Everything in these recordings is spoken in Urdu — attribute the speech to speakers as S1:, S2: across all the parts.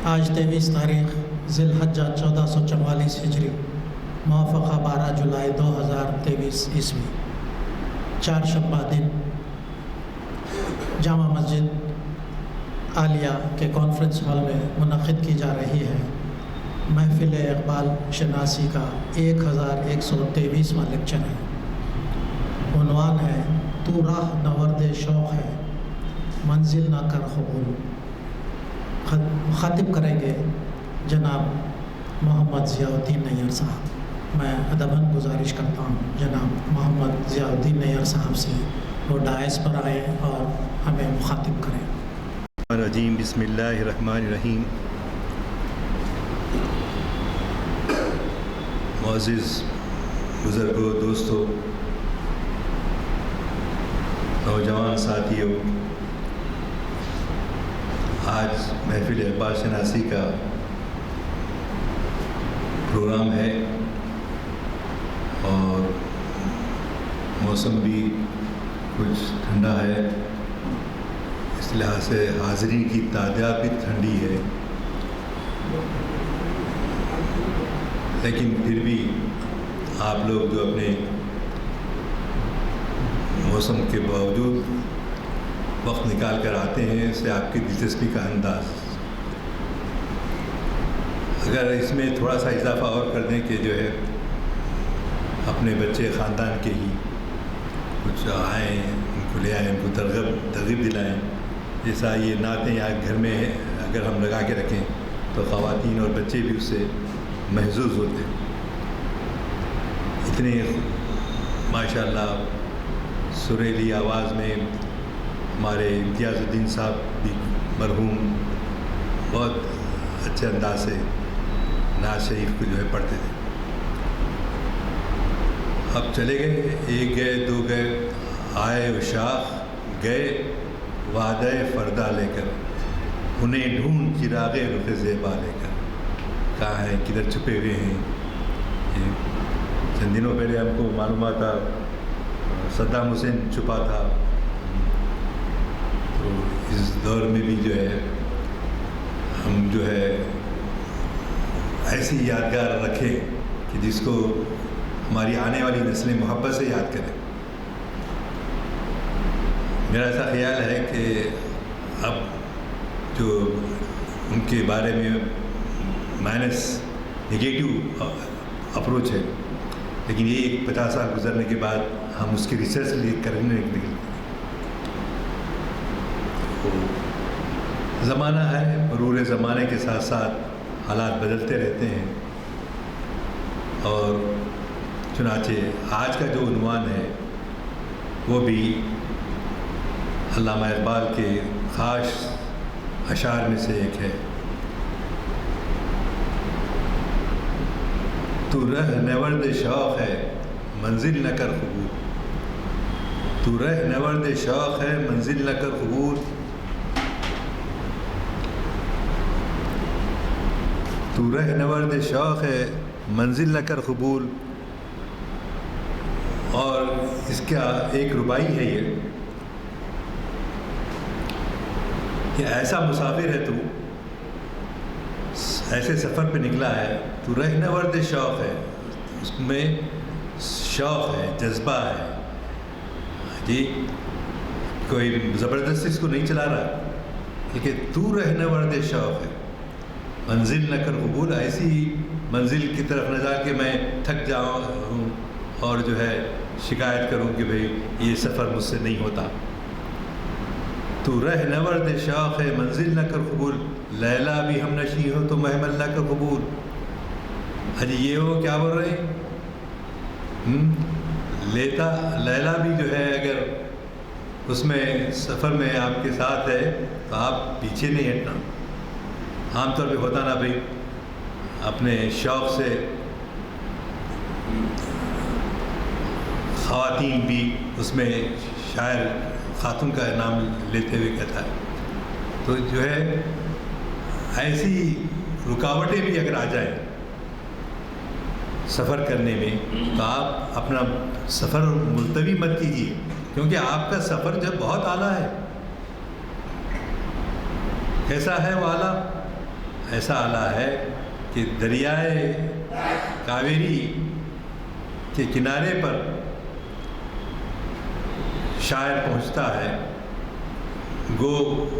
S1: آج 23 تاریخ ذی الحجہ 1444 ہجری موافقہ 12 جولائی 2023 عیسوی چہارشنبہ دن جامع مسجد عالیہ کے کانفرنس ہال میں منعقد کی جا رہی ہے محفل اقبال شناسی کا 1123واں لیکچر ہے۔ عنوان ہے تو راہ نورد شوق ہے منزل نہ کر قبول۔ خاطب کریں گے جناب محمد ضیاء الدین نیّر صاحب۔ میں ادباً گزارش کرتا ہوں جناب محمد ضیاء الدین نیّر صاحب سے وہ ڈائس پر آئیں اور ہمیں مخاطب کریں۔
S2: الرجیم بسم اللہ الرحمن الرحیم۔ معزز بزرگوں، دوستوں، نوجوان ساتھیوں، آج محفل اقبال شناسی کا پروگرام ہے اور موسم بھی کچھ ٹھنڈا ہے، اس لحاظ سے حاضرین کی تعداد بھی ٹھنڈی ہے، لیکن پھر بھی آپ لوگ جو اپنے موسم کے باوجود وقت نکال کر آتے ہیں، اس سے آپ کی دلچسپی کا انداز۔ اگر اس میں تھوڑا سا اضافہ اور کر دیں کہ جو ہے اپنے بچے خاندان کے ہی کچھ آئیں، ان کو لے آئیں، ان کو ترغیب دلائیں، جیسا یہ نعتیں یا گھر میں اگر ہم لگا کے رکھیں تو خواتین اور بچے بھی اس سے محظوظ ہوتے ہیں۔ اتنے ماشاءاللہ سریلی آواز میں ہمارے امتیاز الدین صاحب بھی مرحوم بہت اچھے انداز سے نعت شریف کو جو ہے پڑھتے تھے۔ اب چلے گئے، ایک گئے دو گئے، آئے عشاق گئے وعدہ فردہ لے کر، انہیں ڈھونڈ چراغ رخ زیبا لے کر۔ کہاں ہیں، کدھر چھپے ہوئے ہیں؟ چند دنوں پہلے ہم کو معلومات تھا صدام حسین چھپا تھا، تو اس دور میں بھی جو ہے ہم جو ہے ایسی یادگار رکھیں کہ جس کو ہماری آنے والی نسلیں محبت سے یاد کریں۔ میرا ایسا خیال ہے کہ اب جو ان کے بارے میں مائنس نگیٹو اپروچ ہے، لیکن یہ 50 سال گزرنے کے بعد ہم اس کی ریسرچ کرنے لگے۔ زمانہ ہے، مرور زمانے کے ساتھ ساتھ حالات بدلتے رہتے ہیں، اور چنانچہ آج کا جو عنوان ہے وہ بھی علامہ اقبال کے خاص اشعار میں سے ایک ہے۔ تو رہ نورد شوق ہے منزل نہ کر قبول، تو رہ نورد شوق ہے منزل نہ کر قبول، تو رہ نورد شوق ہے منزل نہ کر قبول۔ اور اس کا ایک ربائی ہے یہ کہ ایسا مسافر ہے تو، ایسے سفر پہ نکلا ہے تو رہ نورد شوق ہے، اس میں شوق ہے، جذبہ ہے جی، کوئی زبردستی اس کو نہیں چلا رہا، لیکن تو رہ نورد شوق ہے منزل نہ کر قبول۔ ایسی منزل کی طرف نہ جا کے میں تھک جاؤں اور جو ہے شکایت کروں کہ بھئی یہ سفر مجھ سے نہیں ہوتا۔ تو رہ نورد شوق ہے منزل نہ کر قبول، لیلا بھی ہم نشیں ہو تو محمل نہ کر قبول۔ حجی یہ ہو کیا بول رہے ہیں؟ لیلا بھی جو ہے اگر اس میں سفر میں آپ کے ساتھ ہے تو آپ پیچھے نہیں ہٹنا۔ عام طور پہ ہوتا نا بھائی، اپنے شوق سے خواتین بھی اس میں شاعر خاتون کا نام لیتے ہوئے کہتا ہے، تو جو ہے ایسی رکاوٹیں بھی اگر آ جائیں سفر کرنے میں تو آپ اپنا سفر ملتوی مت کیجیے، کیونکہ آپ کا سفر جب بہت اعلیٰ ہے۔ کیسا ہے وہ اعلیٰ؟ ایسا اعلیٰ ہے کہ دریائے کاویری کے کنارے پر شاعر پہنچتا ہے، گو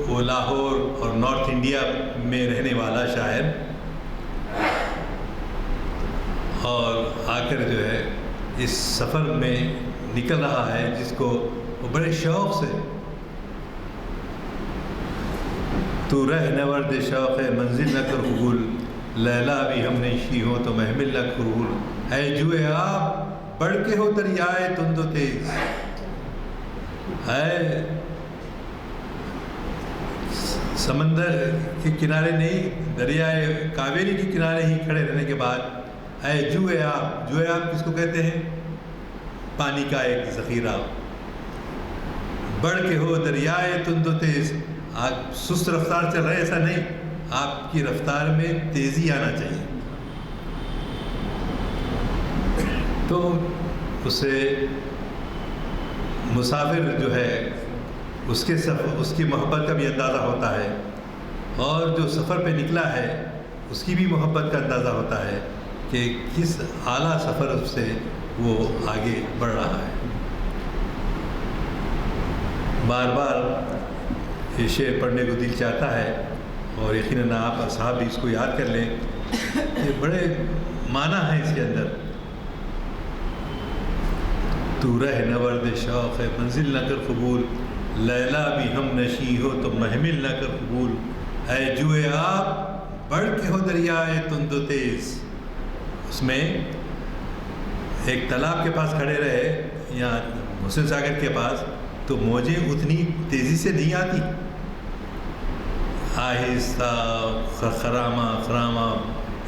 S2: وہ لاہور اور نارتھ انڈیا میں رہنے والا شاعر، اور آ کر جو ہے اس سفر میں نکل رہا ہے جس کو وہ بڑے شوق سے، تو رہ نورد شوق ہے منزل نہ کر قبول، لیلا بھی ہم نشیں ہو تو محمل نہ کر قبول، اے جوئے آپ بڑھ کے ہو دریائے تند و تیز، ہے سمندر کے کنارے نہیں، دریائے کاویری کے کنارے ہی کھڑے رہنے کے بعد اے جوئے آپ، جوئے آپ کس کو کہتے ہیں؟ پانی کا ایک ذخیرہ، بڑھ کے ہو دریائے تند و تیز، آپ سست رفتار چل رہے ایسا نہیں، آپ کی رفتار میں تیزی آنا چاہیے۔ تو اسے مسافر جو ہے اس کی محبت کا بھی اندازہ ہوتا ہے، اور جو سفر پہ نکلا ہے اس کی بھی محبت کا اندازہ ہوتا ہے کہ کس اعلیٰ سفر سے وہ آگے بڑھ رہا ہے۔ بار بار یہ شعر پڑھنے کو دل چاہتا ہے، اور یقیناً آپ اصحاب بھی اس کو یاد کر لیں، یہ بڑے معنی ہیں اس کے اندر۔ تو رہ نورد شوق ہے منزل نہ کر قبول، لیلا بھی ہم نشیں ہو تو محمل نہ کر قبول، اے جوئے آپ بڑھ کے ہو دریائے تند و تیز۔ اس میں ایک تالاب کے پاس کھڑے رہے یا حسین ساگر کے پاس، تو موجیں اتنی تیزی سے نہیں آتی، آہستہ خرامہ خرامہ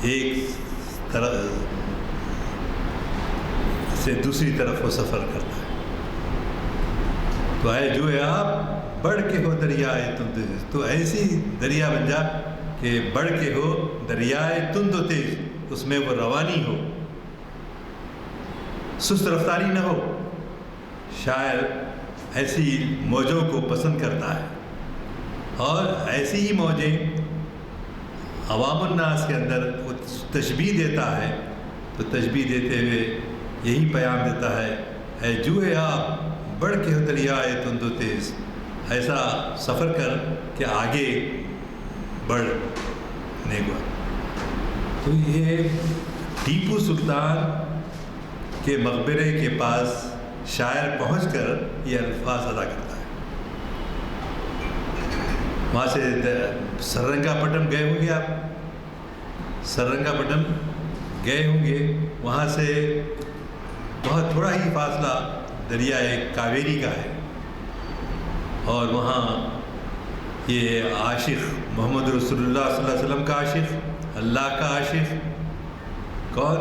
S2: ایک طرف سے دوسری طرف وہ سفر کرتا ہے۔ تو اے جو آپ بڑھ کے ہو دریائے تند و تیز، تو ایسی دریا بن جا کہ بڑھ کے ہو دریائے تند و تیز، اس میں وہ روانی ہو، سست رفتاری نہ ہو، شاعر ایسی موجوں کو پسند کرتا ہے، اور ایسی ہی موجیں عوام الناس کے اندر وہ تشبیہ دیتا ہے، تو تشبیہ دیتے ہوئے یہی پیام دیتا ہے، اے جوئے آپ بڑھ کے ہو دریائے تند و تیز، ایسا سفر کر کہ آگے بڑھنے کو۔ تو یہ ٹیپو سلطان کے مقبرے کے پاس شاعر پہنچ کر یہ الفاظ ادا کرتا ہے۔ وہاں سے سررنگا پٹم گئے ہوں گے آپ، سررنگا پٹم گئے ہوں گے، وہاں سے بہت تھوڑا ہی فاصلہ دریائے کاویری کا ہے، اور وہاں یہ عاشق محمد رسول اللہ صلی اللہ علیہ وسلم کا عاشق، اللہ کا عاشق کون؟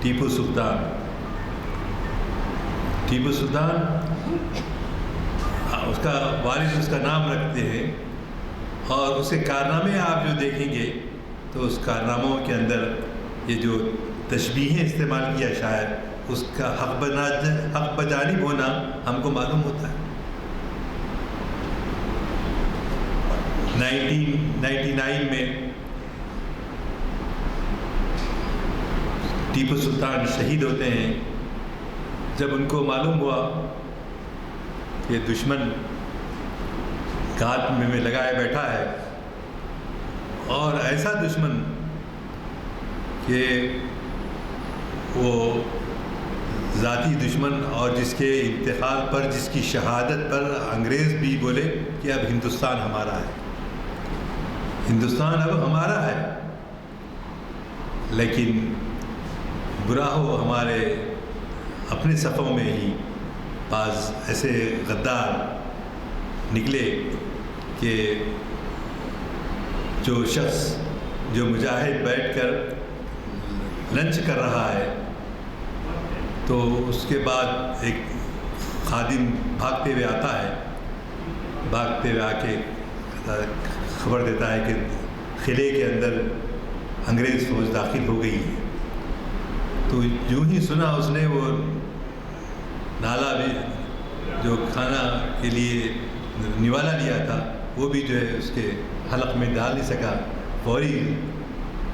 S2: ٹیپو سلطان۔ ٹیپو سلطان اس کا والد اس کا نام رکھتے ہیں، اور اس کے کارنامے آپ جو دیکھیں گے تو اس کارناموں کے اندر یہ جو تشبیہیں استعمال کیا شاعر، اس کا حق بجانب ہونا ہم کو معلوم ہوتا ہے۔ 1999 میں ٹیپو سلطان شہید ہوتے ہیں، جب ان کو معلوم ہوا کہ دشمن گھات میں لگائے بیٹھا ہے، اور ایسا دشمن کہ وہ ذاتی دشمن، اور جس کے انتقال پر، جس کی شہادت پر انگریز بھی بولے کہ اب ہندوستان ہمارا ہے، ہندوستان اب ہمارا ہے، لیکن برا ہو ہمارے اپنے صفوں میں ہی بعض ایسے غدار نکلے کہ جو شخص جو مجاہد بیٹھ کر لنچ کر رہا ہے، تو اس کے بعد ایک خادم بھاگتے ہوئے آتا ہے، بھاگتے ہوئے آ کے خبر دیتا ہے کہ قلعے کے اندر انگریز فوج داخل ہو گئی ہے۔ تو یوں ہی سنا اس نے، وہ نالا بھی جو کھانا کے لیے نوالا لیا تھا وہ بھی جو ہے اس کے حلق میں ڈال نہیں سکا، فوری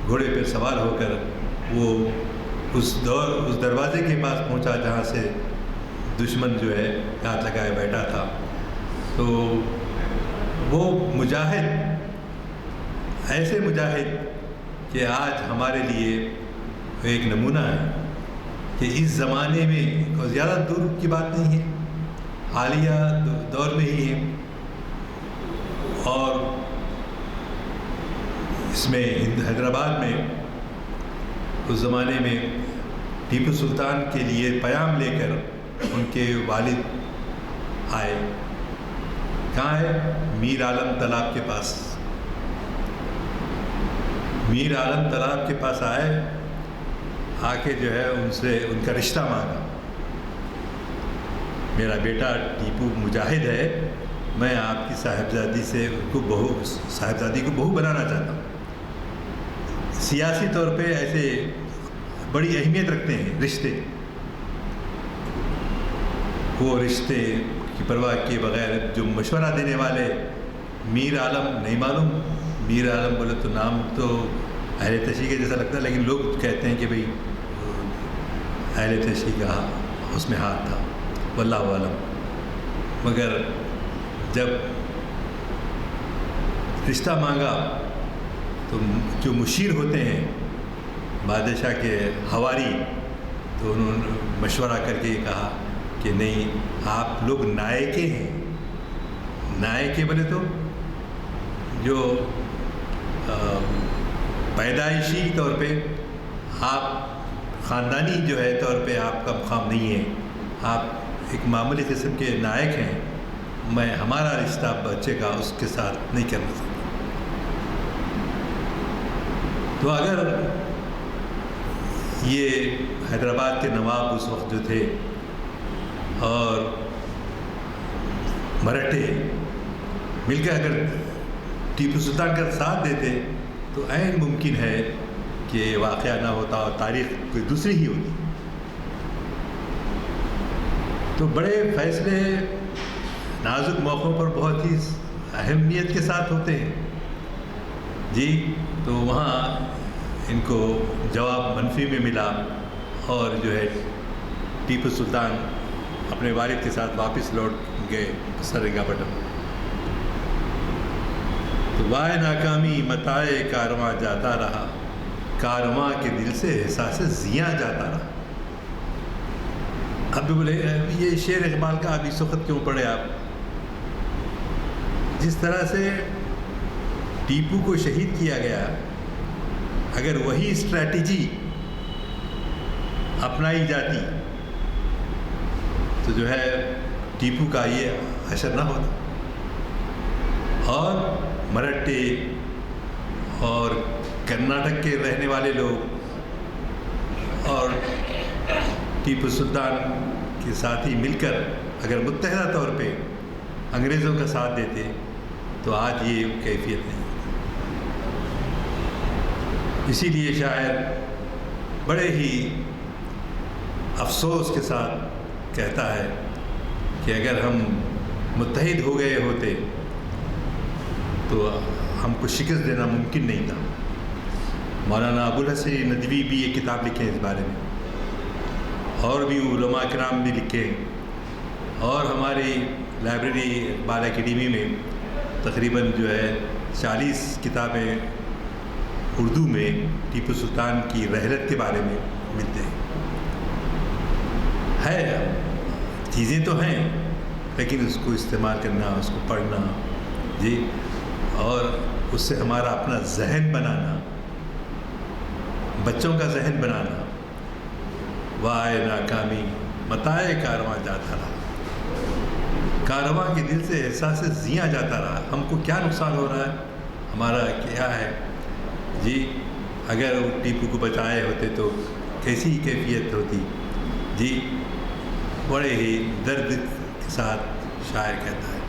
S2: گھوڑے پہ سوار ہو کر وہ اس دروازے کے پاس پہنچا جہاں سے دشمن جو ہے ہاتھ لگائے بیٹھا تھا۔ تو وہ مجاہد، ایسے مجاہد کہ آج ہمارے لیے ایک نمونہ ہے کہ اس زمانے میں، اور زیادہ دور کی بات نہیں ہے، حالیہ دور میں ہی ہے، اور اس میں حیدرآباد میں اس زمانے میں ٹیپو سلطان کے لیے پیام لے کر ان کے والد آئے، کہاں ہے؟ میر عالم تالاب کے پاس، میر عالم تالاب کے پاس آئے، آ کے جو ہے ان سے ان کا رشتہ مانگا، میرا بیٹا ٹیپو مجاہد ہے، میں آپ کی صاحبزادی سے صاحبزادی کو بہو بنانا چاہتا ہوں۔ سیاسی طور پہ ایسے بڑی اہمیت رکھتے ہیں رشتے، وہ رشتے کی پرواہ کیے بغیر جو مشورہ دینے والے، میر عالم نہیں معلوم، میر عالم بولے تو نام تو اہل تشیع کے جیسا لگتا ہے، لیکن لوگ کہتے ہیں کہ بھئی اہل تشیع کا اس میں ہاتھ تھا، واللہ عالم۔ مگر جب رشتہ مانگا تو جو مشیر ہوتے ہیں بادشاہ کے حواری، تو انہوں نے مشورہ کر کے کہا کہ نہیں، آپ لوگ نائکے ہیں، نائکے بولے تو جو پیدائشی طور پہ آپ خاندانی جو ہے طور پہ آپ کا مقام نہیں ہے، آپ ایک معمولی قسم کے نائک ہیں، میں ہمارا رشتہ بچے کا اس کے ساتھ نہیں کرنا سکتا۔ تو اگر یہ حیدرآباد کے نواب اس وقت جو تھے اور مراٹھے مل کے اگر ٹیپو سلطان کا ساتھ دیتے تو عین ممکن ہے کہ واقعہ نہ ہوتا اور تاریخ کوئی دوسری ہی ہوتی۔ تو تو بڑے فیصلے نازک موقعوں پر بہت ہی اہمیت کے ساتھ ہوتے ہیں جی. تو وہاں ان کو جواب منفی میں ملا اور جو ہے ٹیپو سلطان اپنے والد کے ساتھ واپس لوٹ گئے سرنگاپٹم. تو وائے ناکامی متائے کارواں جاتا رہا، کارواں کے دل سے احساس زیاں جاتا رہا. اب بھی بولے یہ شعر اقبال کا ابھی سخت کیوں پڑھے آپ؟ جس طرح سے ٹیپو کو شہید کیا گیا، اگر وہی اسٹریٹجی اپنائی جاتی تو جو ہے ٹیپو کا یہ حشر نہ ہوتا. اور مرہٹے اور کرناٹک کے رہنے والے لوگ اور ٹیپو سلطان کے ساتھی مل کر اگر متحدہ طور پہ انگریزوں کا ساتھ دیتے تو آج یہ کیفیت نہیں. اسی لیے شاعر بڑے ہی افسوس کے ساتھ کہتا ہے کہ اگر ہم متحد ہو گئے ہوتے تو ہم کو شکست دینا ممکن نہیں تھا. مولانا ابوالحسن ندوی بھی یہ کتاب لکھے ہیں اس بارے میں، اور بھی علماء کرام بھی لکھے ہیں، اور ہماری لائبریری اقبال اکیڈمی میں تقریباً جو ہے 40 کتابیں اردو میں ٹیپو سلطان کی رحلت کے بارے میں ملتے ہیں. ہے چیزیں تو ہیں، لیکن اس کو استعمال کرنا، اس کو پڑھنا جی، اور اس سے ہمارا اپنا ذہن بنانا، بچوں کا ذہن بنانا. وائے ناکامی متائے کارواں جاتا رہا، کارواں کے دل سے احساس زیاں جاتا رہا. ہم کو کیا نقصان ہو رہا ہے، ہمارا کیا ہے جی. اگر وہ ٹیپو کو بچائے ہوتے تو کیسی کیفیت ہوتی جی. بڑے ہی درد کے ساتھ شاعر کہتا ہے.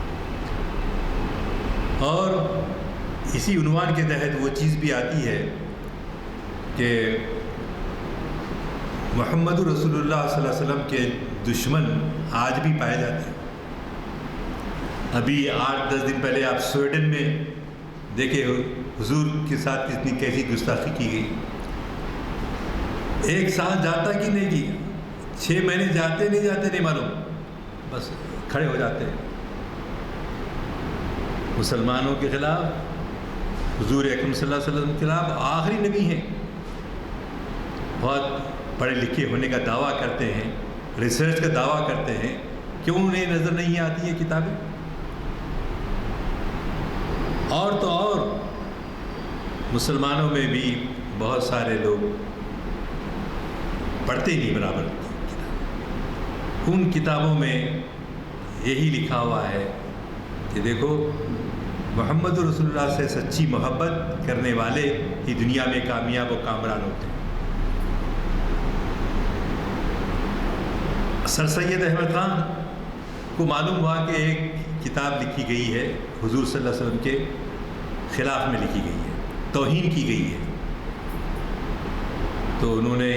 S2: اور اسی عنوان کے تحت وہ چیز بھی آتی ہے کہ محمد رسول اللہ صلی اللہ علیہ وسلم کے دشمن آج بھی پائے جاتے ہیں. ابھی 8-10 دن پہلے آپ سویڈن میں دیکھے حضور کے ساتھ کتنی کیسی گستاخی کی گئی. ایک سال جاتا کہ نہیں کی، 6 مہینے جاتے نہیں معلوم، بس کھڑے ہو جاتے ہیں. مسلمانوں کے خلاف، حضور اکرم صلی اللہ علیہ وسلم کے خلاف آخری نبی ہیں. بہت پڑھے لکھے ہونے کا دعویٰ کرتے ہیں، ریسرچ کا دعویٰ کرتے ہیں، کیوں انہیں نظر نہیں آتی یہ کتابیں؟ اور تو اور مسلمانوں میں بھی بہت سارے لوگ پڑھتے نہیں برابر کتاب. ان کتابوں میں یہی لکھا ہوا ہے کہ دیکھو محمد رسول اللہ سے سچی محبت کرنے والے ہی دنیا میں کامیاب و کامران ہوتے ہیں. سر سید احمد خان کو معلوم ہوا کہ ایک کتاب لکھی گئی ہے حضور صلی اللہ علیہ وسلم کے خلاف میں لکھی گئی ہے، توہین کی گئی ہے. تو انہوں نے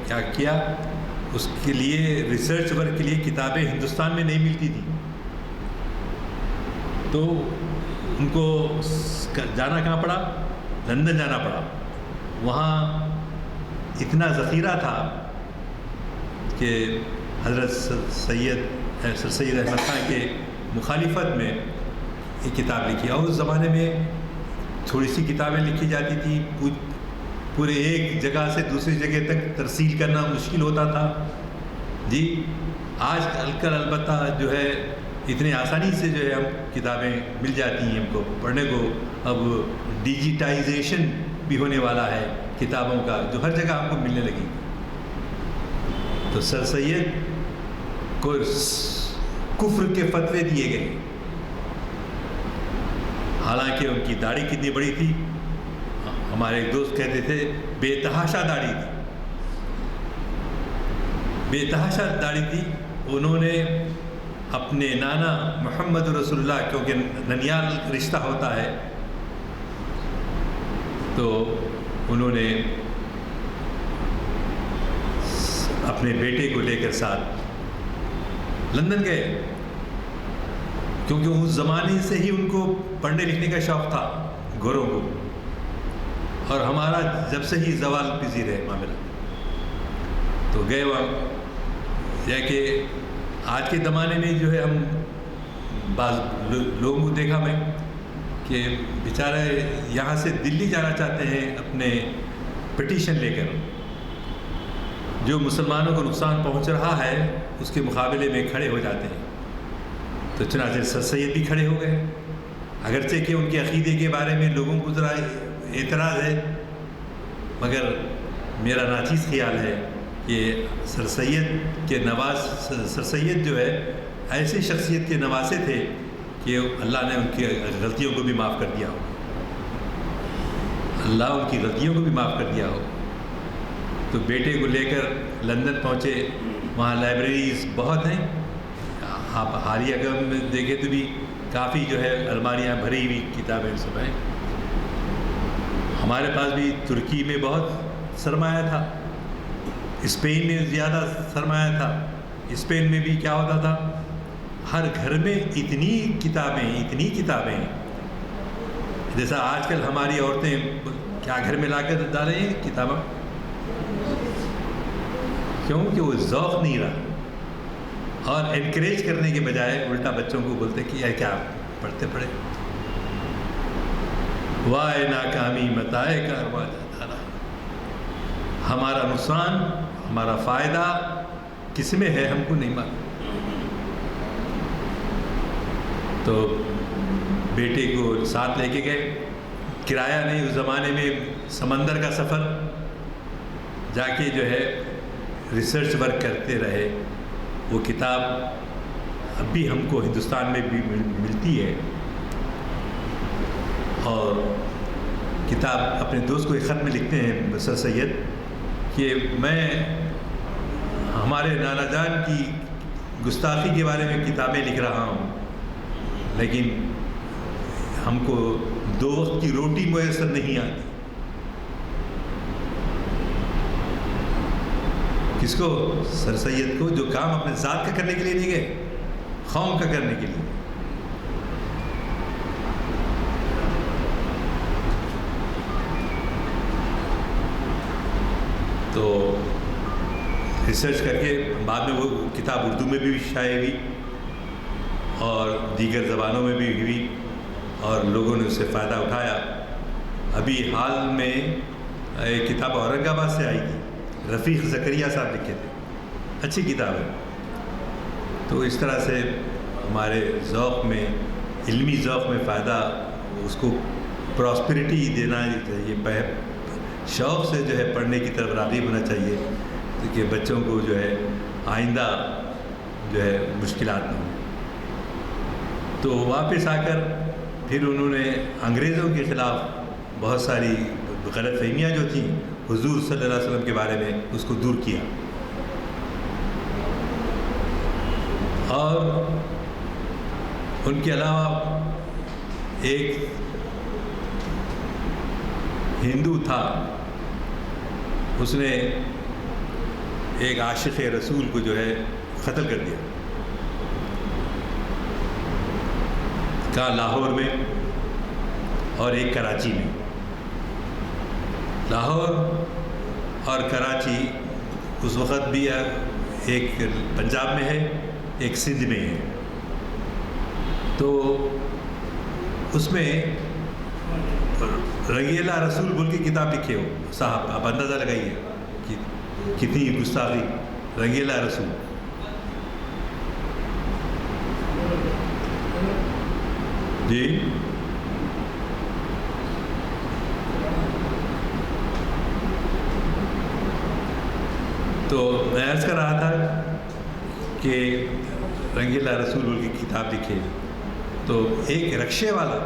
S2: کیا کیا، اس کے لیے ریسرچ ورک کے لیے کتابیں ہندوستان میں نہیں ملتی تھیں، تو ان کو جانا کہاں پڑا، لندن جانا پڑا. وہاں اتنا ذخیرہ تھا کہ حضرت سر سید احمد خان کے مخالفت میں یہ کتاب لکھی. اور اس زمانے میں تھوڑی سی کتابیں لکھی جاتی تھی، پورے ایک جگہ سے دوسری جگہ تک ترسیل کرنا مشکل ہوتا تھا جی. آج کل البتہ جو ہے اتنی آسانی سے جو ہے ہم کتابیں مل جاتی ہیں ہم کو پڑھنے کو. اب ڈیجیٹائزیشن بھی ہونے والا ہے کتابوں کا، جو ہر جگہ آپ کو ملنے لگی. تو سر سید کو کفر کے فتوے دیے گئے، حالانکہ ان کی داڑھی کتنی بڑی تھی. ہمارے ایک دوست کہتے تھے بے تحاشا داڑھی تھی، بے تحاشا داڑھی تھی. انہوں نے اپنے نانا محمد رسول اللہ، کیونکہ ننیال رشتہ ہوتا ہے، تو انہوں نے اپنے بیٹے کو لے کر ساتھ لندن گئے کیونکہ اس زمانے سے ہی ان کو پڑھنے لکھنے کا شوق تھا گوروں کو، اور ہمارا جب سے ہی زوال پذیر ہے معاملہ، تو گئے وہاں۔ یہ کہ آج کے زمانے میں جو ہے ہم بعض لوگوں کو دیکھا میں کہ بیچارے یہاں سے دلی جانا چاہتے ہیں اپنے پٹیشن لے کر، جو مسلمانوں کو نقصان پہنچ رہا ہے اس کے مقابلے میں کھڑے ہو جاتے ہیں۔ تو چنانچہ سر سید بھی کھڑے ہو گئے، اگرچہ کہ ان کے عقیدے کے بارے میں لوگوں کو ذرا اعتراض ہے، مگر میرا ناچیز خیال ہے کہ سر سید جو ہے ایسی شخصیت کے نواسے تھے کہ اللہ نے ان کی غلطیوں کو بھی معاف کر دیا ہو، اللہ ان کی غلطیوں کو بھی معاف کر دیا ہو۔ تو بیٹے کو لے کر لندن پہنچے، وہاں لائبریریز بہت ہیں، آپ حالیہ اگر میں دیکھیں تو بھی کافی جو ہے الماریاں بھری ہوئی کتابیں سب ہیں۔ ہمارے پاس بھی ترکی میں بہت سرمایہ تھا، اسپین میں زیادہ سرمایہ تھا۔ اسپین میں بھی کیا ہوتا تھا، ہر گھر میں اتنی کتابیں، جیسا آج کل ہماری عورتیں کیا گھر میں لا کر ڈالیں ہیں کتابیں، کیونکہ وہ ذوق نہیں رہا، اور انکریج کرنے کے بجائے الٹا بچوں کو بولتے کہ یہ کیا پڑھتے پڑھے، وائے ناکامی متائے کارواں جاتا رہا۔ ہمارا نقصان، ہمارا فائدہ کس میں ہے ہم کو نہیں معلوم۔ تو بیٹے کو ساتھ لے کے گئے، کرایہ نہیں، اس زمانے میں سمندر کا سفر، جا کے جو ہے ریسرچ ورک کرتے رہے۔ وہ کتاب اب بھی ہم کو ہندوستان میں بھی ملتی ہے، اور کتاب اپنے دوست کو ایک خط میں لکھتے ہیں سر سید کہ میں ہمارے نانا جان کی گستاخی کے بارے میں کتابیں لکھ رہا ہوں، لیکن ہم کو 2 وقت کی روٹی میسر نہیں آتی۔ کس کو؟ سر سید کو، جو کام اپنے ذات کا کرنے کے لیے نہیں گئے، قوم کا کرنے کے لیے۔ تو ریسرچ کر کے بعد میں وہ کتاب اردو میں بھی شائع ہوئی اور دیگر زبانوں میں بھی ہوئی، اور لوگوں نے اس سے فائدہ اٹھایا۔ ابھی حال میں ایک کتاب اورنگ آباد سے آئی تھی، رفیق زکریا صاحب لکھے تھے، اچھی کتاب ہے۔ تو اس طرح سے ہمارے ذوق میں، علمی ذوق میں فائدہ، اس کو پراسپیرٹی دینا چاہیے، شوق سے جو ہے پڑھنے کی طرف راغب ہونا چاہیے، کہ بچوں کو جو ہے آئندہ جو ہے مشکلات نہ ہوں۔ تو واپس آ کر پھر انہوں نے انگریزوں کے خلاف بہت ساری غلط فہمیاں جو تھیں حضور صلی اللہ علیہ وسلم کے بارے میں، اس کو دور کیا، اور ان کے علاوہ ایک ہندو تھا، اس نے ایک عاشق رسول کو جو ہے قتل کر دیا، کہاں؟ لاہور میں، اور ایک کراچی میں۔ لاہور اور کراچی اس وقت بھی ایک پنجاب میں ہے، ایک سندھ میں ہے۔ تو اس میں رنگیلا رسول بول کی کتاب لکھے ہو صاحب، آپ اندازہ لگائیے کہ کتنی گستاخی، رنگیلا رسول۔ جی تو میں عرض کر رہا تھا کہ رنگیلا رسول بول کی کتاب لکھے، تو ایک رکشے والا،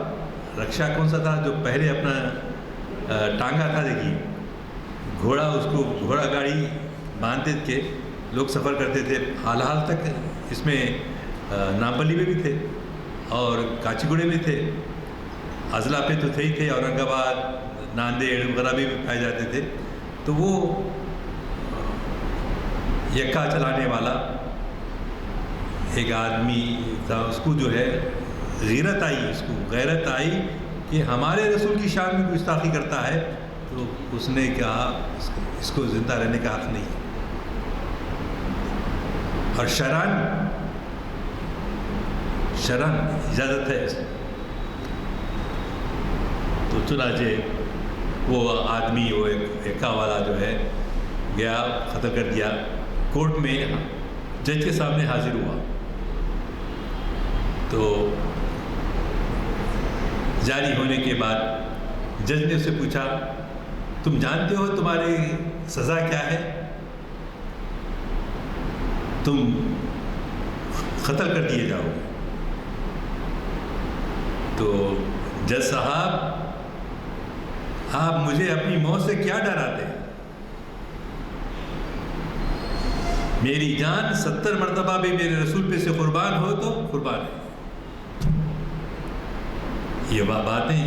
S2: رکشہ کون سا تھا جو پہلے اپنا ٹانگا تھا، دیکھیے گھوڑا، اس کو گھوڑا گاڑی باندھتے کے لوگ سفر کرتے تھے، حال حال تک اس میں نامپلی میں بھی تھے اور کاچی گوڑے میں تھے، اضلاع پہ تو تھے ہی تھے، اورنگ آباد، ناندیڑ وغیرہ بھی پائے جاتے تھے۔ تو وہ یکا چلانے والا ایک آدمی تھا، اس کو جو ہے غیرت آئی، اس کو غیرت آئی کہ ہمارے رسول کی شان میں گستاخی کرتا ہے، تو اس نے کہا اس کو زندہ رہنے کا حق نہیں، اور شرعاً اجازت ہے اس میں۔ تو چنانچہ وہ آدمی، وہ ایکا والا جو ہے گیا، قتل کر دیا، کورٹ میں جج کے سامنے حاضر ہوا، تو جاری ہونے کے بعد جج نے اسے پوچھا تم جانتے ہو تمہاری سزا کیا ہے؟ تم قتل کر دیے جاؤ گے۔ تو جج صاحب آپ مجھے اپنی موت سے کیا ڈراتے ہیں؟ میری جان 70 مرتبہ بھی میرے رسول پہ سے قربان ہو تو قربان ہے۔ یہ باتیں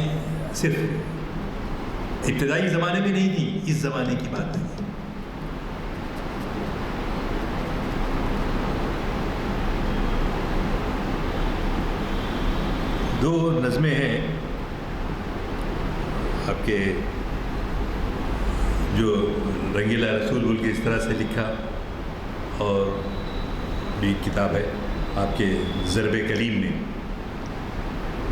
S2: صرف ابتدائی زمانے میں نہیں تھی، اس زمانے کی بات ہے۔ دو نظمیں ہیں آپ کے، جو رنگیلا رسول بول کے اس طرح سے لکھا، اور بھی کتاب ہے آپ کے ضرب کلیم میں،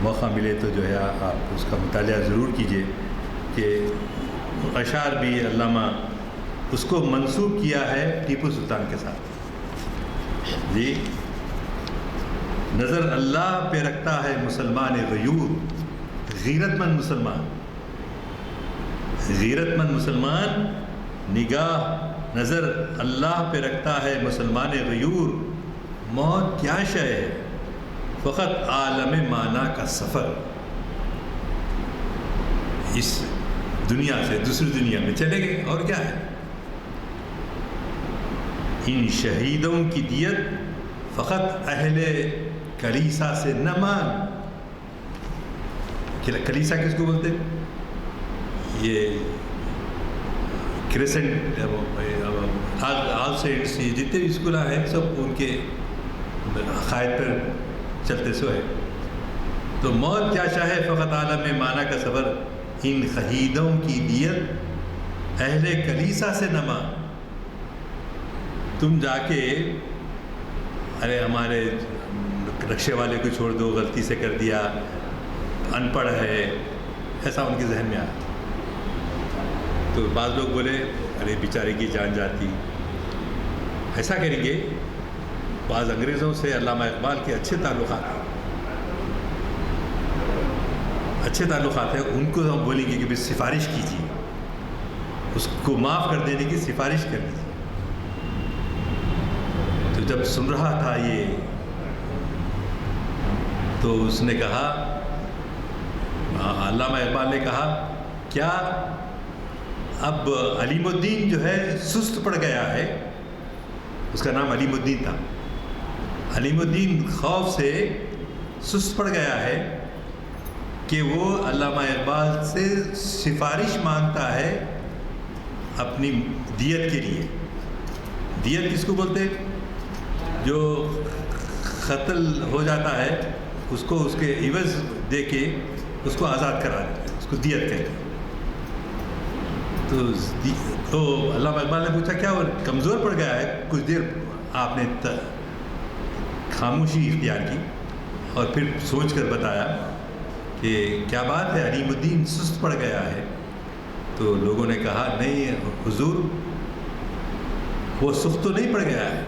S2: موقع ملے تو جو ہے آپ اس کا مطالعہ ضرور کیجئے، کہ اشعار بھی علامہ اس کو منسوب کیا ہے ٹیپو سلطان کے ساتھ۔ جی، نظر اللہ پہ رکھتا ہے مسلمان غیور، غیرت مند مسلمان نگاہ نظر اللہ پہ رکھتا ہے مسلمان غیور، موت کیا شے ہے فقط عالم معنی کا سفر، اس دنیا سے دوسری دنیا میں چلے گئے، اور کیا ہے۔ ان شہیدوں کی دیت فقط اہل کلیسا سے نہ مانگ۔ کلیسا کس کو بولتے ہیں؟ یہ کریسنٹ، آل سینٹس، یہ جتنے بھی اسکول ہیں سب ان کے عقائد پر چلتے سو ہے۔ تو موت کیا چاہے فقط عالم معنی کا سفر، ان شہیدوں کی دیت اہل کلیسا سے نہ مانگ۔ تم جا کے ارے ہمارے رکشے والے کو چھوڑ دو، غلطی سے کر دیا، ان پڑھ ہے، ایسا ان کے ذہن میں آیا۔ تو بعض لوگ بولے ارے بیچارے کی جان جاتی، ایسا کریں گے۔ بعض انگریزوں سے علامہ اقبال کے اچھے تعلقات ہیں، ان کو ہم بولیں گے کہ سفارش کیجیے، اس کو معاف کر دینے کی سفارش کر دیجیے۔ تو جب سن رہا تھا یہ، تو اس نے کہا، علامہ اقبال نے کہا کیا اب علیم الدین جو ہے سست پڑ گیا ہے؟ اس کا نام علیم الدین تھا۔ علیم الدین خوف سے سست پڑ گیا ہے کہ وہ علامہ اقبال سے سفارش مانگتا ہے اپنی دیت کے لیے۔ دیت کس کو بولتے؟ جو قتل ہو جاتا ہے اس کو اس کے عوض دے کے اس کو آزاد کرا دیتے، اس کو دیت کہتے ہیں۔ تو علامہ اقبال نے پوچھا کیا وہ کمزور پڑ گیا ہے؟ کچھ دیر آپ نے خاموشی اختیار کی اور پھر سوچ کر بتایا کہ کیا بات ہے، علیم الدین سست پڑ گیا ہے۔ تو لوگوں نے کہا نہیں حضور، وہ سست تو نہیں پڑ گیا ہے،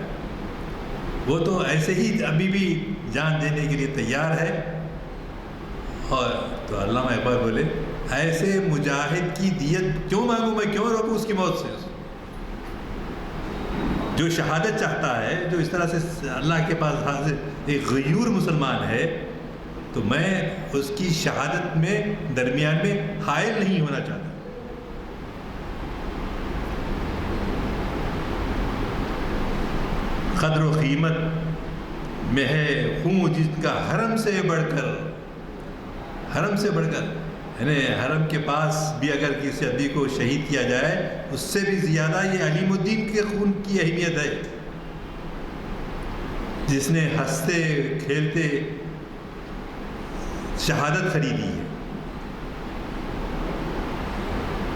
S2: وہ تو ایسے ہی ابھی بھی جان دینے کے لیے تیار ہے۔ اور تو علامہ اقبال بولے ایسے مجاہد کی دیت کیوں مانگوں میں، کیوں روکوں اس کی موت سے؟ جو شہادت چاہتا ہے، جو اس طرح سے اللہ کے پاس حاضر ایک غیور مسلمان ہے، تو میں اس کی شہادت میں درمیان میں حائل نہیں ہونا چاہتا۔ قدر و قیمت میں ہے خون جس کا حرم سے بڑھ کر، یعنی حرم کے پاس بھی اگر کسی آدمی کو شہید کیا جائے اس سے بھی زیادہ یہ علیم الدین کے خون کی اہمیت ہے۔ جس نے ہنستے کھیلتے شہادت خریدی ہے.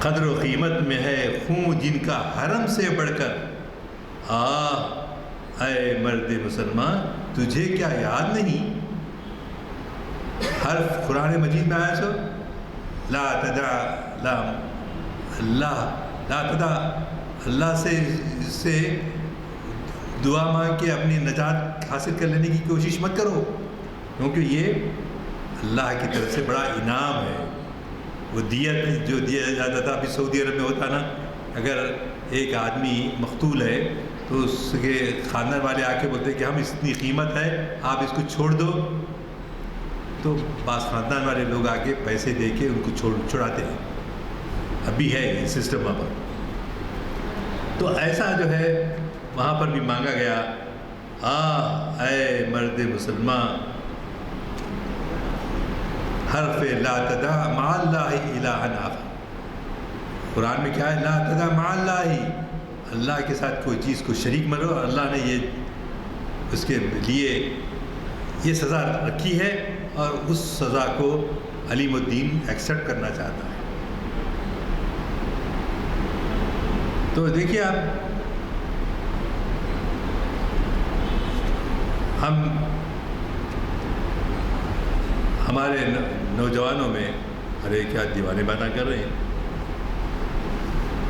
S2: قدر و قیمت میں ہے خون جن کا حرم سے بڑھ کر. اے مرد مسلمان تجھے کیا یاد نہیں؟ حرف قرآن مجید میں آیا سو لا تدع اللہ سے دعا مانگ کے اپنی نجات حاصل کر لینے کی کوشش مت کرو، کیونکہ یہ اللہ کی طرف سے بڑا انعام ہے. وہ دیت جو دیا جاتا تھا ابھی سعودی عرب میں ہوتا نا، اگر ایک آدمی مقتول ہے تو اس کے خاندان والے آ کے بولتے کہ ہم اتنی قیمت ہے آپ اس کو چھوڑ دو، تو بعض خاندان والے لوگ آ کے پیسے دے کے ان کو چھڑاتے ہیں. ابھی ہے یہ سسٹم وہاں پر. تو ایسا جو ہے وہاں پر بھی مانگا گیا اے مرد مسلمان حرف لا تدع مع اللہ الہا آخر. قرآن میں کیا ہے؟ لا تدع مع اللہ کے ساتھ کوئی چیز کو شریک مت کرو. اللہ نے یہ اس کے لیے یہ سزا رکھی ہے اور اس سزا کو علیم الدین ایکسیپٹ کرنا چاہتا ہے. تو دیکھیے آپ، ہمارے نوجوانوں میں ارے کیا دیوانے باتیں کر رہے ہیں.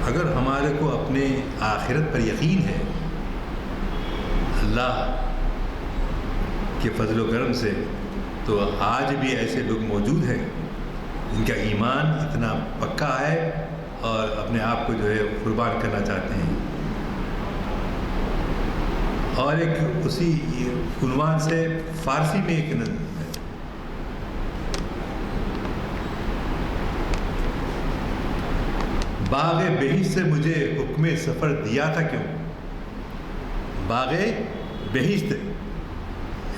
S2: اگر ہمارے کو اپنے آخرت پر یقین ہے، اللہ کے فضل و کرم سے، تو آج بھی ایسے لوگ موجود ہیں جن کا ایمان اتنا پکا ہے اور اپنے آپ کو جو ہے قربان کرنا چاہتے ہیں. اور ایک اسی عنوان سے فارسی میں ایک نظم ہے، باغ بہشت سے مجھے حکم سفر دیا تھا کیوں. باغ بہشت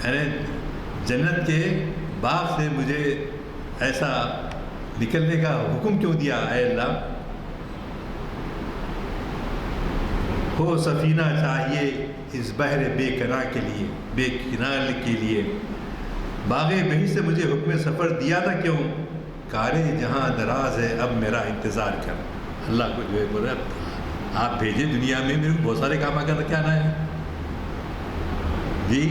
S2: یعنی جنت کے باغ سے مجھے ایسا نکلنے کا حکم کیوں دیا اے اللہ. ہو سفینہ چاہیے اس بحر بے کنار کے لیے. باغ بہشت سے مجھے حکم سفر دیا تھا کیوں، کارے جہاں دراز ہے اب میرا انتظار کر. اللہ کو جو ہے بول رہا آپ بھیجے دنیا میں، میرے کو بہت سارے کام کر کے آنا ہے. جی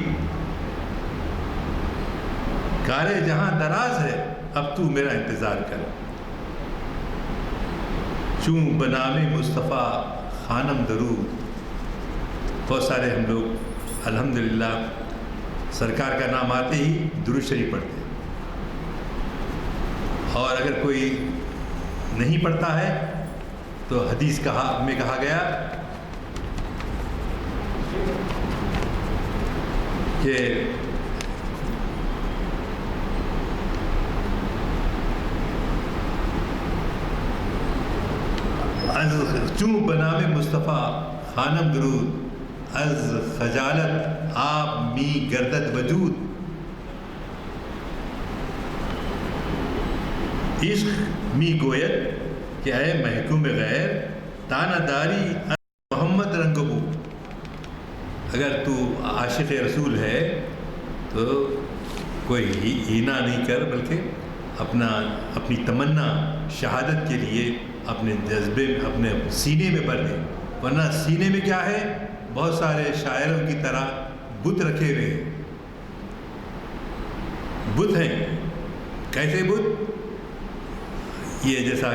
S2: کارے جہاں دراز ہے اب تو میرا انتظار کر. چوں بنام مصطفیٰ خانم درود. بہت سارے ہم لوگ الحمدللہ سرکار کا نام آتے ہی درود شریف پڑھتے ہیں، اور اگر کوئی نہیں پڑھتا ہے تو حدیث میں کہا گیا کہ چوں بنام مصطفیٰ خانم درود از خجالت آپ می گردد وجود. عشق می گوید کہ اے محکوم غیر تانہ داری محمد رنگ بو. اگر تو عاشق رسول ہے تو کوئی ہینا نہیں کر، بلکہ اپنی تمنا شہادت کے لیے اپنے جذبے میں اپنے سینے میں بھر دے. ورنہ سینے میں کیا ہے؟ بہت سارے شاعروں کی طرح بت رکھے ہوئے ہیں. بت ہیں. کیسے بت؟ یہ جیسا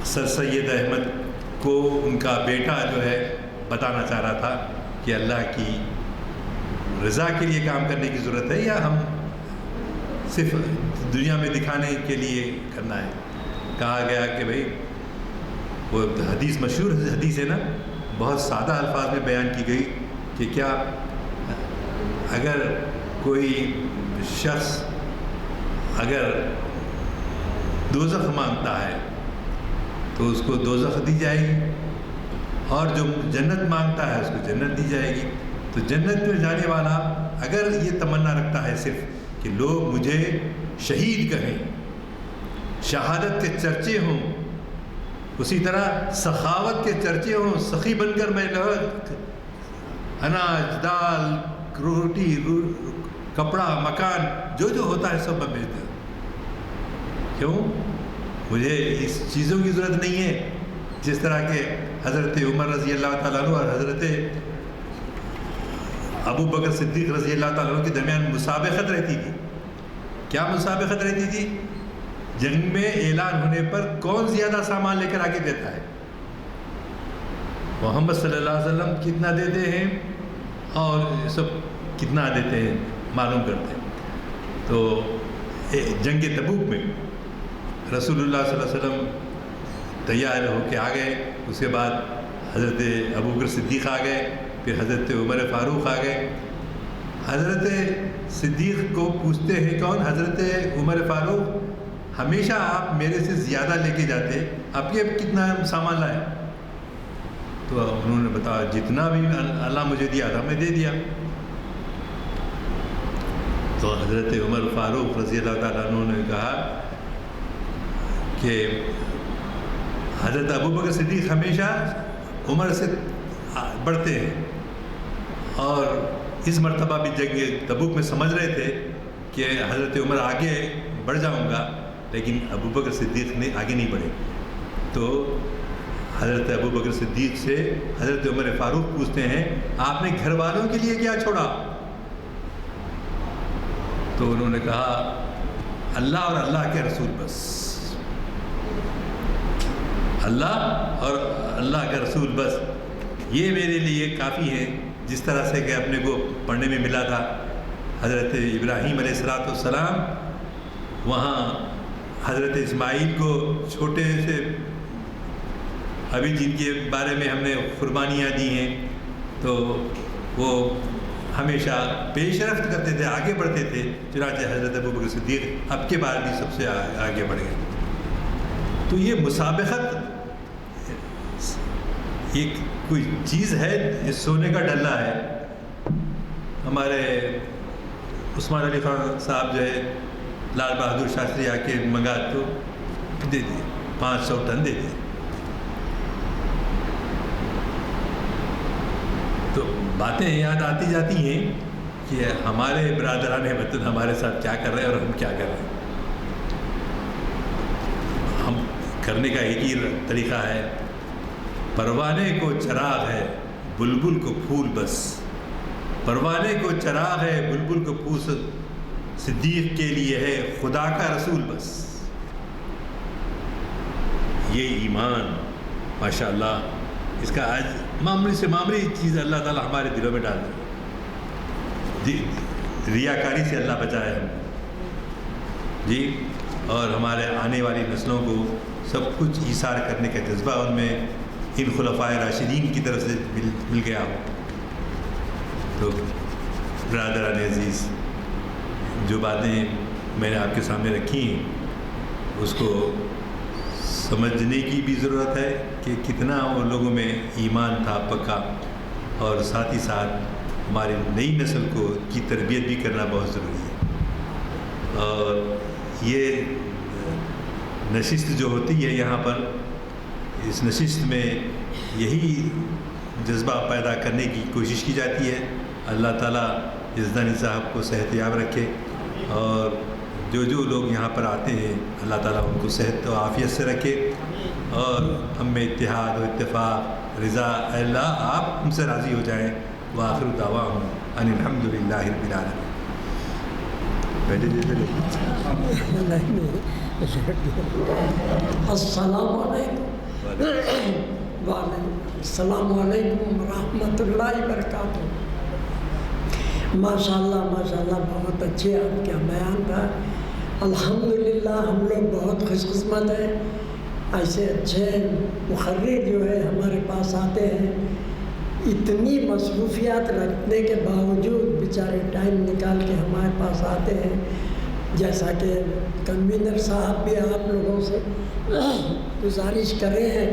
S2: سر سید احمد کو ان کا بیٹا جو ہے بتانا چاہ رہا تھا کہ اللہ کی رضا کے لیے کام کرنے کی ضرورت ہے یا ہم صرف دنیا میں دکھانے کے لیے کرنا ہے. کہا گیا کہ بھئی وہ حدیث مشہور حدیث ہے نا، بہت سادہ الفاظ میں بیان کی گئی کہ کیا اگر کوئی شخص اگر دوزخ مانگتا ہے تو اس کو دوزخ دی جائے گی، اور جو جنت مانگتا ہے اس کو جنت دی جائے گی. تو جنت میں جانے والا اگر یہ تمنا رکھتا ہے صرف کہ لوگ مجھے شہید کہیں، شہادت کے چرچے ہوں، اسی طرح سخاوت کے چرچے ہوں، سخی بن کر میں اناج دال روٹی کپڑا مکان جو ہوتا ہے سب میں بھیج دوں. کیوں؟ مجھے اس چیزوں کی ضرورت نہیں ہے جس طرح کہ حضرت عمر رضی اللہ تعالیٰ عنہ اور حضرت ابو بکر صدیق رضی اللہ تعالیٰ عنہ کے درمیان مسابقت رہتی تھی. کیا مسابقت رہتی تھی؟ جنگ میں اعلان ہونے پر کون زیادہ سامان لے کر آگے دیتا ہے. محمد صلی اللہ علیہ وسلم کتنا دیتے ہیں اور یہ سب کتنا دیتے ہیں معلوم کرتے ہیں. تو جنگ تبوک میں رسول اللہ صلی اللہ علیہ وسلم تیار ہو کے آ گئے. اس کے بعد حضرت ابو بکر صدیق آ گئے, پھر حضرت عمر فاروق آ گئے. حضرت صدیق کو پوچھتے ہیں کون؟ حضرت عمر فاروق, ہمیشہ آپ میرے سے زیادہ لے کے جاتے, آپ کے کتنا سامان لائے؟ تو انہوں نے بتایا جتنا بھی اللہ مجھے دیا تھا میں دے دیا. تو حضرت عمر فاروق رضی اللہ تعالیٰ عنہ نے کہا کہ حضرت ابو بکر صدیق ہمیشہ عمر سے بڑھتے ہیں, اور اس مرتبہ بھی جنگ تبوک میں سمجھ رہے تھے کہ حضرت عمر آگے بڑھ جاؤں گا, لیکن ابو بکر صدیق نے آگے نہیں بڑھے. تو حضرت ابو بکر صدیق سے حضرت عمر فاروق پوچھتے ہیں آپ نے گھر والوں کے لیے کیا چھوڑا؟ تو انہوں نے کہا اللہ اور اللہ کے رسول, بس اللہ اور اللہ کا رسول بس, یہ میرے لیے کافی ہے. جس طرح سے کہ اپنے کو پڑھنے میں ملا تھا حضرت ابراہیم علیہ السلام وہاں حضرت اسماعیل کو چھوٹے سے ابھی جن کے بارے میں ہم نے قربانیاں دی ہیں تو وہ ہمیشہ پیش رفت کرتے تھے, آگے بڑھتے تھے. چنانچہ حضرت ابو بکر صدیق اب کے بعد بھی سب سے آگے بڑھ گئے. تو یہ مسابقت ایک کوئی چیز ہے, یہ سونے کا ڈلہ ہے. ہمارے عثمان علی خان صاحب جو ہے لال بہادر شاستری آ کے منگا تو دے دیے, 500 ٹن دے دیے. تو باتیں یاد آتی جاتی ہیں کہ ہمارے برادران وطن ہمارے ساتھ کیا کر رہے ہیں اور ہم کیا کر رہے ہیں. ہم کرنے کا ایک ہی طریقہ ہے, پروانے کو چراغ ہے بلبل کو پھول بس, پروانے کو چراغ ہے بلبل کو پھول, صدیق کے لیے ہے خدا کا رسول بس. یہ ایمان ماشاء اللہ, اس کا آج معمولی سے معمولی چیز اللہ تعالیٰ ہمارے دلوں میں ڈال دے. جی ریاکاری سے اللہ بچائے ہم جی, اور ہمارے آنے والی نسلوں کو سب کچھ ایثار کرنے کا جذبہ ان میں ان خلفائے راشدین کی طرف سے مل گیا ہو. تو برادران عزیز, جو باتیں میں نے آپ کے سامنے رکھی ہیں اس کو سمجھنے کی بھی ضرورت ہے کہ کتنا ان لوگوں میں ایمان تھا پکا, اور ساتھ ہی ساتھ ہماری نئی نسل کو کی تربیت بھی کرنا بہت ضروری ہے. اور یہ نشست جو ہوتی ہے یہاں پر, اس نشست میں یہی جذبہ پیدا کرنے کی کوشش کی جاتی ہے. اللہ تعالیٰ یزدانی صاحب کو صحت یاب رکھے, اور جو لوگ یہاں پر آتے ہیں اللہ تعالیٰ ان کو صحت و عافیت سے رکھے, اور ہم میں اتحاد و اتفاق رضا اللہ آپ ہم سے راضی ہو جائیں. وآخر دعواہم ان الحمد للہ رب العالمین.
S3: السلام علیکم ورحمۃ اللہ وبرکاتہ. ماشاء اللہ بہت اچھے آپ کا بیان تھا. الحمدللہ ہم لوگ بہت خوش قسمت ہیں, ایسے اچھے مقرر جو ہے ہمارے پاس آتے ہیں. اتنی مصروفیات رکھنے کے باوجود بیچارے ٹائم نکال کے ہمارے پاس آتے ہیں. جیسا کہ کنوینر صاحب بھی آپ لوگوں سے گزارش کر رہے ہیں,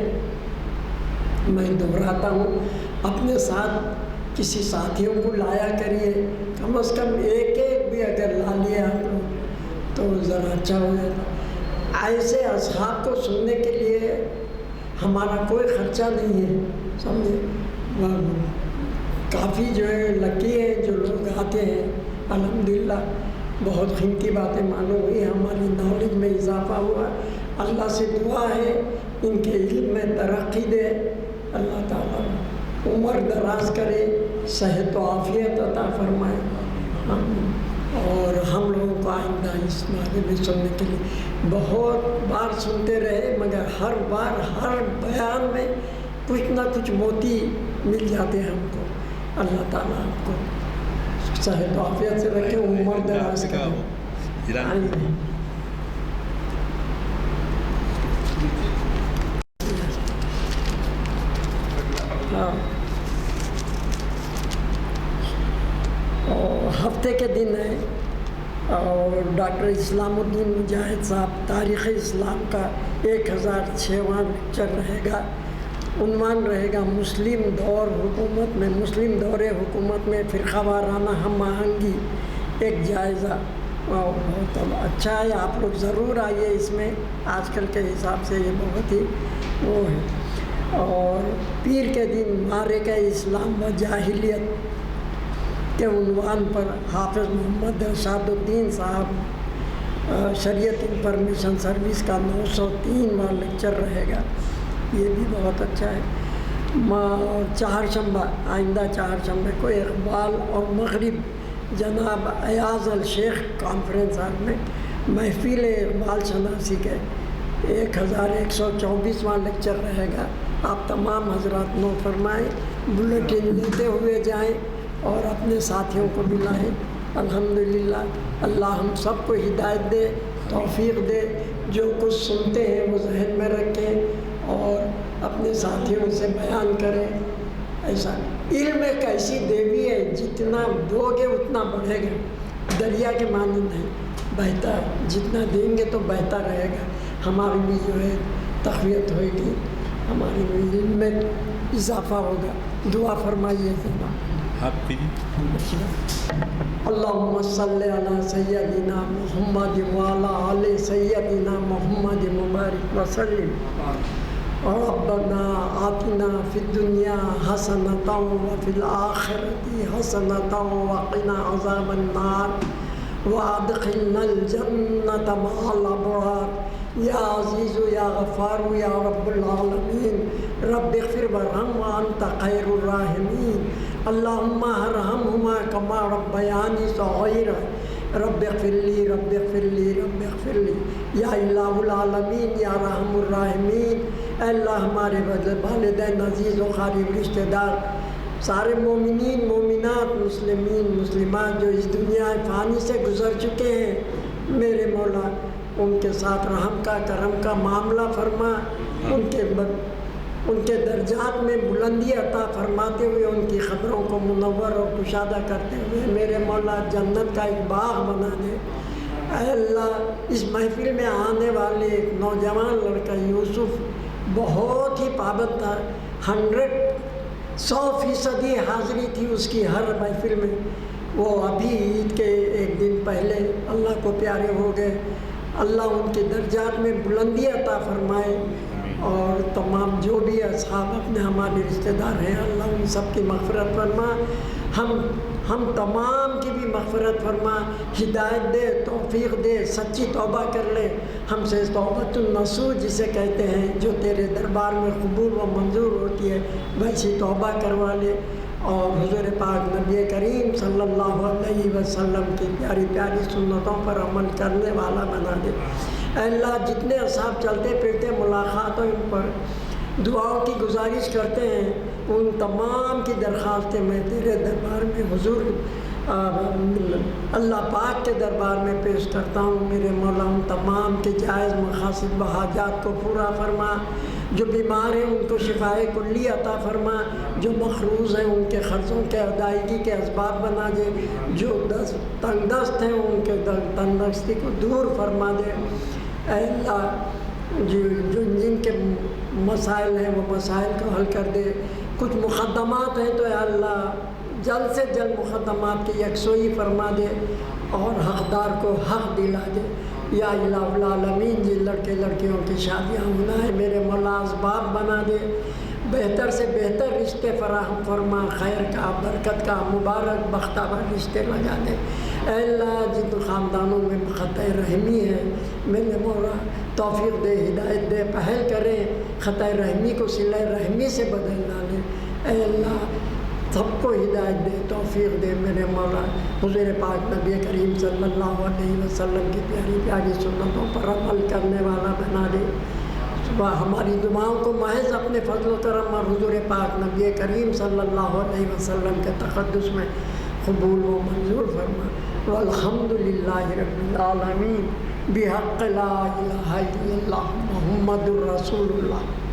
S3: میں دہراتا ہوں اپنے ساتھ کسی ساتھیوں کو لایا کریے, کم از کم ایک بھی اگر لا لیے آپ لوگ تو ذرا اچھا ہو جاتا. ایسے اصحاب کو سننے کے لیے ہمارا کوئی خرچہ نہیں ہے, سمجھے. کافی جو ہے لکی ہیں جو لوگ آتے ہیں، الحمدللہ بہت قیمتی باتیں معلوم ہوئی، ہماری نالج میں اضافہ ہوا۔ اللہ سے دعا ہے ان کے علم میں ترقی دے، اللہ تعالیٰ عمر دراز کرے، صحت و عافیت عطا فرمائے، اور ہم لوگوں کو آئندہ اس بارے میں سننے کے لیے بہت بار سنتے رہے، مگر ہر بار ہر بیان میں کچھ نہ کچھ موتی مل جاتے ہیں ہم کو۔ اللہ تعالیٰ آپ کو صحت و عافیت سے رکھے، عمر دراز کرے۔ ہاں، ہفتے کے دن ہے اور ڈاکٹر اسلام الدین مجاہد صاحب تاریخ اسلام کا 1006واں لیکچر رہے گا۔ عنوان رہے گا مسلم دور حکومت میں فرقہ وارانہ ہم آہنگی ایک جائزہ۔ بہت اچھا ہے، آپ لوگ ضرور آئیے، اس میں آج کل کے حساب سے یہ بہت ہی وہ ہے۔ اور پیر کے دن معرکہ اسلام و جاہلیت کے عنوان پر حافظ محمد ارشاد الدین صاحب شریعت انفارمیشن سروس کا 903واں لیکچر رہے گا، یہ بھی بہت اچھا ہے۔ چہارشنبہ، آئندہ چہارشنبے کو اقبال اور مغرب جناب ایاز الشیخ کانفرنس ہال میں محفل اقبال شناسی کے 1124واں لیکچر رہے گا۔ آپ تمام حضرات نوٹ فرمائیں، بلیٹن لیتے ہوئے جائیں اور اپنے ساتھیوں کو بھی لائیں۔ الحمدللہ اللہ ہم سب کو ہدایت دے، توفیق دے، جو کچھ سنتے ہیں وہ ذہن میں رکھیں اور اپنے ساتھیوں سے بیان کریں۔ ایسا علم ایک ایسی دیوی ہے، جتنا دو گے اتنا بڑھے گا، دریا کے مانند ہے، بہتا ہے، جتنا دیں گے تو بہتا رہے گا۔ ہماری بھی جو ہے تقویت ہوئے گی، ہماری بھی علم میں اضافہ ہوگا۔ دعا فرمائیے جناب
S2: آپ کی۔
S3: اللہم صلی علی سیدنا محمد وعلی آل سیدنا محمد مبارک وسلم۔ ربنا آتنا فی الدنیا حسنۃ وفی الآخرۃ حسنۃ وقنا عذاب النار وادخلنا الجنۃ مع الابرار۔ یا عزیز یا غفار یا رب العالمین، رب اغفر وارحم وانت خیر الراحمین۔ اللہم ارحمہما کما ربیانی صغیرا۔ رب اغفر لی رب اغفر لی رب اغفر لی یا الہ العالمین یا رحم الراحمین۔ اے اللہ ہمارے والدین عزیز و قریب رشتہ دار، سارے مومنین مومنات مسلمین مسلمات جو اس دنیا فانی سے گزر چکے ہیں، میرے مولا ان کے ساتھ رحم کا کرم کا معاملہ فرما، ان کے درجات میں بلندی عطا فرماتے ہوئے ان کی خبروں کو منور اور کشادہ کرتے ہوئے میرے مولا جنت کا ایک باغ بنا دے۔ اے اللہ اس محفل میں آنے والے ایک نوجوان لڑکا یوسف بہت ہی پابند تھا، 100% حاضری تھی اس کی ہر محفل میں۔ وہ ابھی عید کے ایک دن پہلے اللہ کو پیارے ہو گئے۔ اللہ ان کے درجات میں بلندی عطا فرمائے، اور تمام جو بھی اصحاب اپنے ہمارے رشتہ دار ہیں اللہ ان سب کی مغفرت فرما، ہم تمام کی بھی مغفرت فرما، ہدایت دے، توفیق دے، سچی توبہ کر لے ہم سے، توبۃ النصوح جسے کہتے ہیں، جو تیرے دربار میں قبول و منظور ہوتی ہے، ویسی توبہ کروا لے، اور حضور پاک نبی کریم صلی اللہ علیہ وسلم کی پیاری پیاری سنتوں پر عمل کرنے والا بنا دے۔ اے اللہ جتنے اصحاب چلتے پھرتے ملاقات ہو، ان پر دعاؤں کی گزارش کرتے ہیں، ان تمام کی درخواستیں میں تیرے دربار میں حضور اللہ پاک کے دربار میں پیش کرتا ہوں۔ میرے مولا ان تمام کے جائز مقاصد و حاجات کو پورا فرما، جو بیمار ہیں ان کو شفائے کلی عطا فرما، جو مقروض ہیں ان کے قرضوں کے ادائیگی کے اسباب بنا دے، جو تنگ دست ہیں ان کے تنگ دستی کو دور فرما دے۔ اے اللہ جن کے مسائل ہیں وہ مسائل کو حل کر دے، کچھ مقدمات ہیں تو اے اللہ جلد سے جلد مقدمات کی یکسوئی فرما دے اور حقدار کو حق دلا دے۔ یا الہ العالمین جن لڑکے لڑکیوں کی شادیاں ہونا ہے میرے مولا اسباب بنا دے، بہتر سے بہتر رشتے فراہم فرما، خیر کا، برکت کا، مبارک بختور رشتے لگا دے۔ اے اللہ جن خاندانوں میں خطۂ رحمی ہے میرے مولا توفیق دے، ہدایت دے، پہل کریں خطۂ رحمی کو صلہ رحمی سے بدل ڈالے۔ اے اللہ سب کو ہدایت دے، توفیق دے میرے مولا، حضور پاک نبی کریم صلی اللہ علیہ وسلم کی پیاری پیاری سنتوں پر عمل کرنے والا بنا دے۔ صبح ہماری دعاؤں کو محض اپنے فضل و کرم اور حضور پاک نبی کریم صلی اللہ علیہ وسلم کے تقدس میں قبول و منظور فرما۔ والحمد للہ رب العالمین بحق لا الہ الا اللہ محمد الرسول اللہ۔